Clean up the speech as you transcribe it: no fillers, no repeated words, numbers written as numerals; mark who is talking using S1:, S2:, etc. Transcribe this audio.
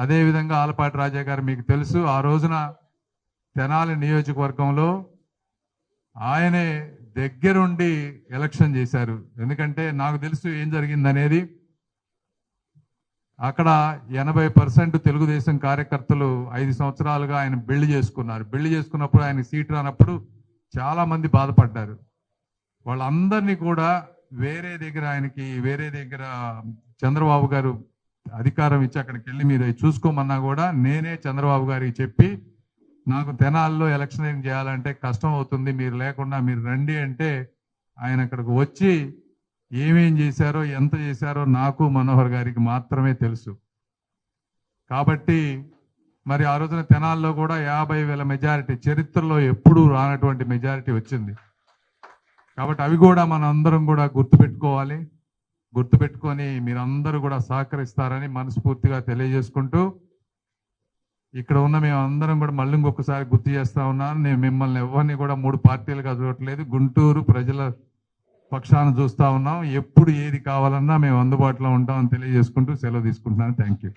S1: అదేవిధంగా ఆలపాటి రాజా గారు మీకు తెలుసు, ఆ రోజున తెనాలి నియోజకవర్గంలో ఆయనే దగ్గరుండి ఎలక్షన్ చేశారు. ఎందుకంటే నాకు తెలుసు ఏం జరిగిందనేది. అక్కడ 80% తెలుగుదేశం కార్యకర్తలు 5 సంవత్సరాలుగా ఆయన బిల్డ్ చేసుకున్నారు. బిల్డ్ చేసుకున్నప్పుడు ఆయన సీట్ రానప్పుడు చాలా మంది బాధపడ్డారు. వాళ్ళందరినీ కూడా వేరే దగ్గర చంద్రబాబు గారు అధికారం ఇచ్చి అక్కడికి వెళ్ళి మీరు చూసుకోమన్నా కూడా నేనే చంద్రబాబు గారికి చెప్పి, నాకు తెనాల్లో ఎలక్షనింగ్ చేయాలంటే కష్టం అవుతుంది, మీరు లేకుండా మీరు రండి అంటే ఆయన అక్కడికి వచ్చి ఏమేం చేశారో ఎంత చేశారో నాకు మనోహర్ గారికి మాత్రమే తెలుసు. కాబట్టి మరి ఆ రోజున తెనాల్లో కూడా 50,000 మెజారిటీ, చరిత్రలో ఎప్పుడూ రానటువంటి మెజారిటీ వచ్చింది. కాబట్టి అవి కూడా మన అందరం కూడా గుర్తుపెట్టుకొని మీరందరూ కూడా సహకరిస్తారని మనస్ఫూర్తిగా తెలియజేసుకుంటూ, ఇక్కడ ఉన్న మేమందరం కూడా మళ్ళీ ఇంకొకసారి గుర్తు చేస్తా ఉన్నాను, నేను మిమ్మల్ని ఎవరిని కూడా 3 పార్టీలుగా చూడట్లేదు, గుంటూరు ప్రజల పక్షాన చూస్తా ఉన్నాం. ఎప్పుడు ఏది కావాలన్నా మేము అందుబాటులో ఉంటామని తెలియజేసుకుంటూ సెలవు తీసుకుంటున్నాను. Thank you.